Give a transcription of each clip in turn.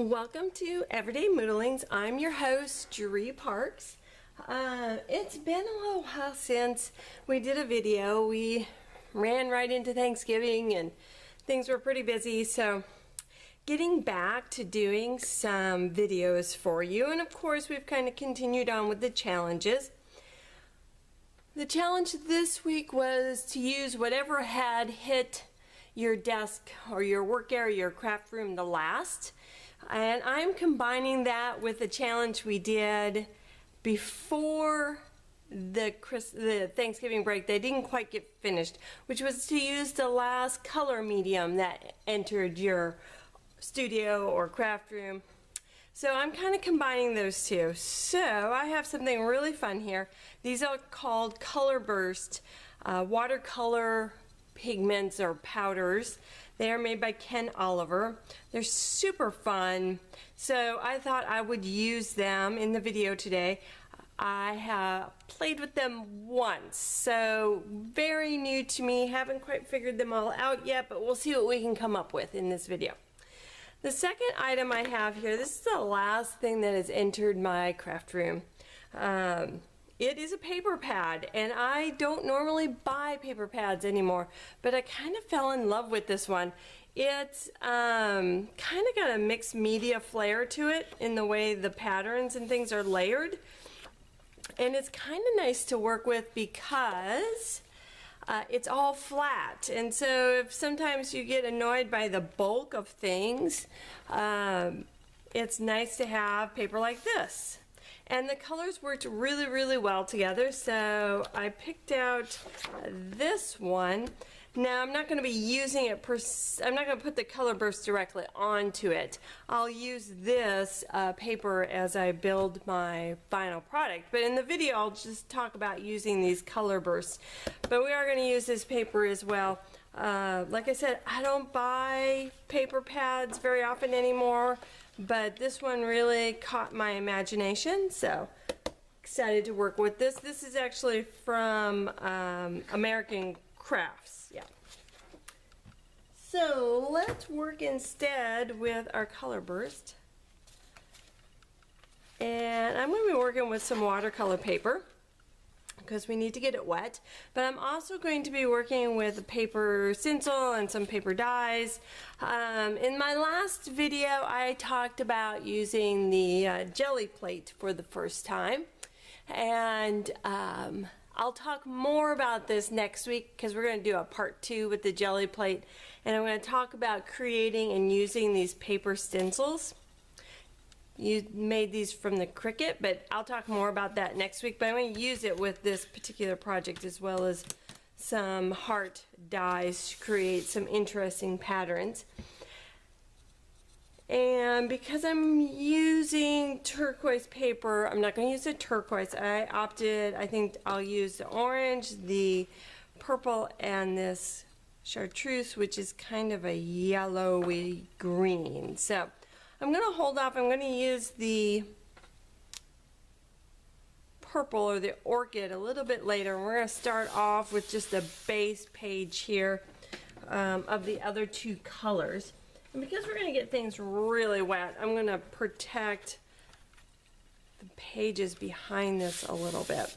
Welcome to Everyday Moodlings. I'm your host, Jeree Parks. It's been a little while since we did a video. We ran right into Thanksgiving and things were pretty busy, so getting back to doing some videos for you. And of course, we've kind of continued on with the challenges. The challenge this week was to use whatever had hit your desk or your work area, your craft room the last. And I'm combining that with the challenge we did before the Thanksgiving break. They didn't quite get finished, which was to use the last color medium that entered your studio or craft room. So I'm kind of combining those two. So I have something really fun here. These are called Color Burst watercolor pigments or powders. They are made by Ken Oliver. They're super fun, so I thought I would use them in the video today. I have played with them once, so very new to me. Haven't quite figured them all out yet, but we'll see what we can come up with in this video. The second item I have here, this is the last thing that has entered my craft room. It is a paper pad, and I don't normally buy paper pads anymore, but I kind of fell in love with this one. It's kind of got a mixed media flair to it in the way the patterns and things are layered, and it's kind of nice to work with because it's all flat. And so if sometimes you get annoyed by the bulk of things, it's nice to have paper like this. And the colors worked really, really well together, so I picked out this one. Now I'm not going to be using it I'm not going to put the Color Burst directly onto it. I'll use this paper as I build my final product. But in the video I'll just talk about using these Color Bursts. But we are going to use this paper as well. Like I said, I don't buy paper pads very often anymore, but this one really caught my imagination, so excited to work with this. This is actually from American Crafts, yeah. So let's work instead with our Color Burst. And I'm going to be working with some watercolor paper because we need to get it wet, but I'm also going to be working with a paper stencil and some paper dyes. In my last video I talked about using the jelly plate for the first time, and I'll talk more about this next week because we're going to do a part 2 with the jelly plate, and I'm going to talk about creating and using these paper stencils. You made these from the Cricut, but I'll talk more about that next week. But I'm going to use it with this particular project as well as some heart dies to create some interesting patterns. And because I'm using turquoise paper, I'm not going to use the turquoise. I think I'll use the orange, the purple, and this chartreuse, which is kind of a yellowy green. So I'm going to hold off. I'm going to use the purple or the orchid a little bit later. And we're going to start off with just a base page here of the other two colors. And because we're going to get things really wet, I'm going to protect the pages behind this a little bit.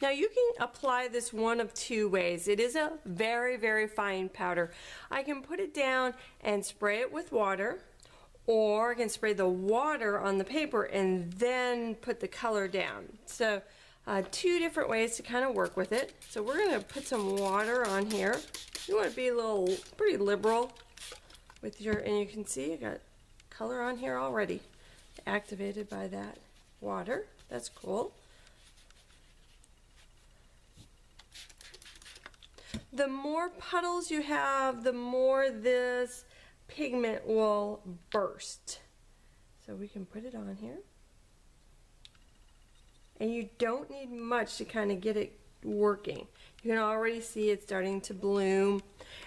Now you can apply this one of two ways. It is a very, very fine powder. I can put it down and spray it with water, or I can spray the water on the paper and then put the color down. So two different ways to kind of work with it. So we're going to put some water on here. You want to be pretty liberal with your, and you can see I got color on here already activated by that water. That's cool. The more puddles you have, the more this pigment will burst. So we can put it on here. And you don't need much to kind of get it working. You can already see it starting to bloom.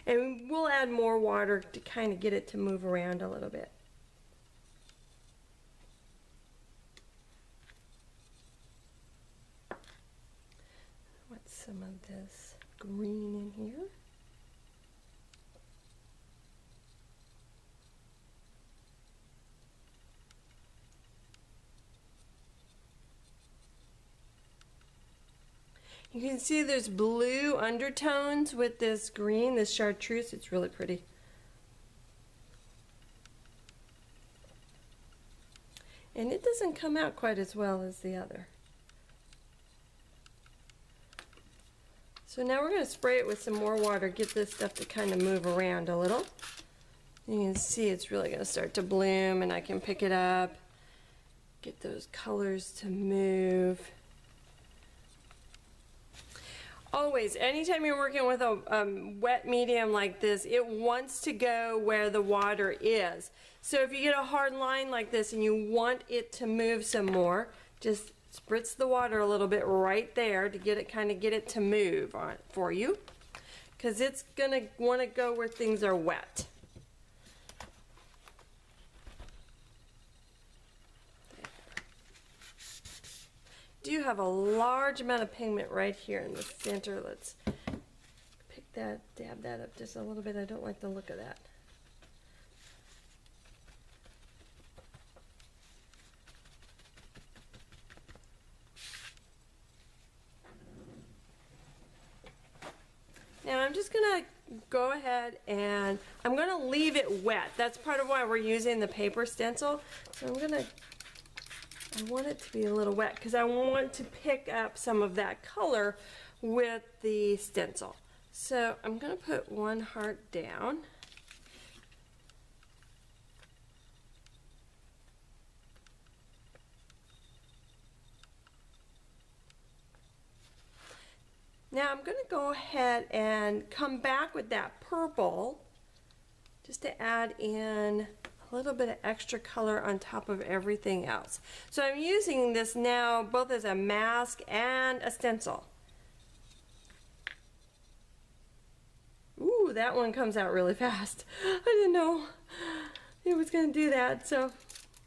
And we'll add more water to kind of get it to move around a little bit. Want some of this green in here. You can see there's blue undertones with this green, this chartreuse. It's really pretty. And it doesn't come out quite as well as the other. So now we're going to spray it with some more water, get this stuff to kind of move around a little. You can see it's really going to start to bloom, and I can pick it up, get those colors to move. Always, anytime you're working with a wet medium like this, it wants to go where the water is. So if you get a hard line like this and you want it to move some more, just spritz the water a little bit right there to get it, kind of get it to move on for you, because it's gonna want to go where things are wet. Do have a large amount of pigment right here in the center. Let's pick that, dab that up just a little bit. I don't like the look of that. Now I'm just gonna go ahead and I'm gonna leave it wet. That's part of why we're using the paper stencil. So I want it to be a little wet because I want to pick up some of that color with the stencil. So I'm gonna put one heart down. Now I'm going to go ahead and come back with that purple just to add in a little bit of extra color on top of everything else. So I'm using this now both as a mask and a stencil. Ooh, that one comes out really fast. I didn't know it was going to do that. So,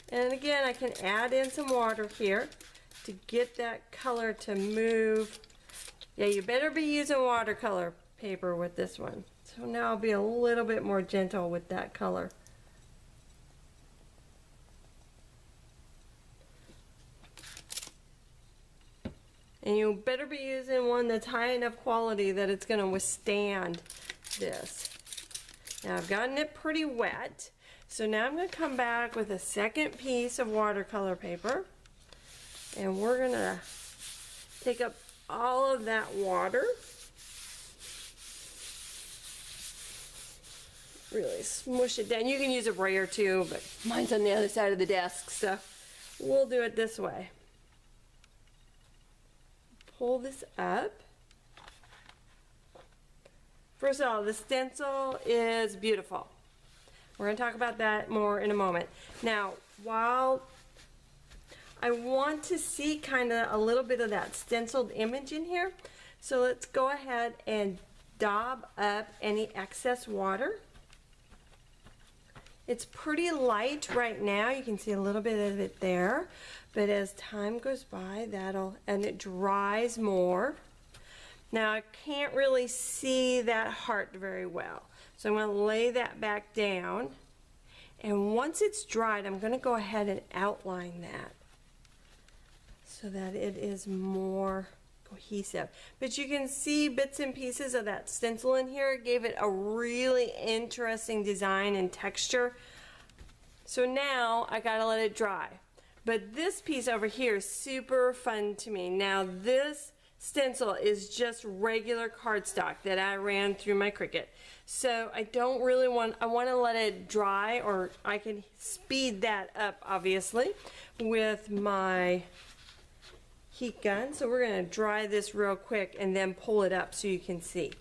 and again, I can add in some water here to get that color to move. Yeah, you better be using watercolor paper with this one. So now I'll be a little bit more gentle with that color. And you better be using one that's high enough quality that it's going to withstand this. Now I've gotten it pretty wet. So now I'm going to come back with a second piece of watercolor paper. And we're going to take up all of that water, really smush it down. You can use a brayer too, but mine's on the other side of the desk, so we'll do it this way. Pull this up. First of all, the stencil is beautiful. We're going to talk about that more in a moment. Now, while I want to see kind of a little bit of that stenciled image in here. So let's go ahead and daub up any excess water. It's pretty light right now. You can see a little bit of it there. But as time goes by, and it dries more. Now I can't really see that heart very well. So I'm going to lay that back down. And once it's dried, I'm going to go ahead and outline that, so that it is more cohesive. But you can see bits and pieces of that stencil in here. It gave it a really interesting design and texture. So now I gotta let it dry. But this piece over here is super fun to me. Now this stencil is just regular cardstock that I ran through my Cricut. So I don't really I want to let it dry, or I can speed that up obviously with my heat gun. So we're going to dry this real quick and then pull it up so you can see.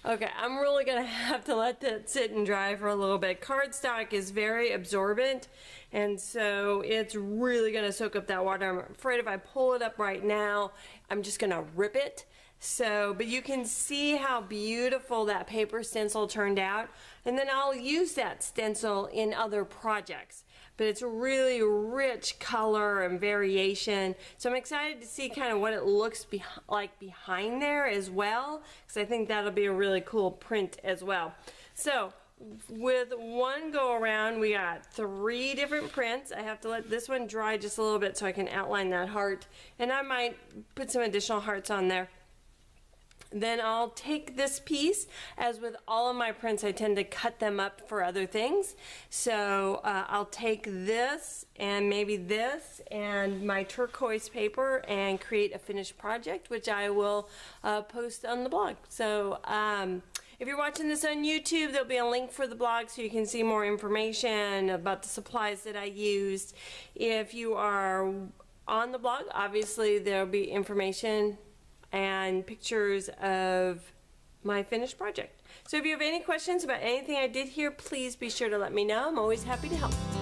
Okay, I'm really going to have to let that sit and dry for a little bit. Cardstock is very absorbent, and so it's really going to soak up that water. I'm afraid if I pull it up right now, I'm just going to rip it. So, but you can see how beautiful that paper stencil turned out, and then I'll use that stencil in other projects. But it's a really rich color and variation. So I'm excited to see kind of what it looks like behind there as well, because I think that'll be a really cool print as well. So with one go around, we got 3 different prints. I have to let this one dry just a little bit so I can outline that heart. And I might put some additional hearts on there. Then I'll take this piece, as with all of my prints, I tend to cut them up for other things. So I'll take this and maybe this and my turquoise paper and create a finished project, which I will post on the blog. So if you're watching this on YouTube, there'll be a link for the blog so you can see more information about the supplies that I used. If you are on the blog, obviously there'll be information and pictures of my finished project. So if you have any questions about anything I did here, please be sure to let me know. I'm always happy to help.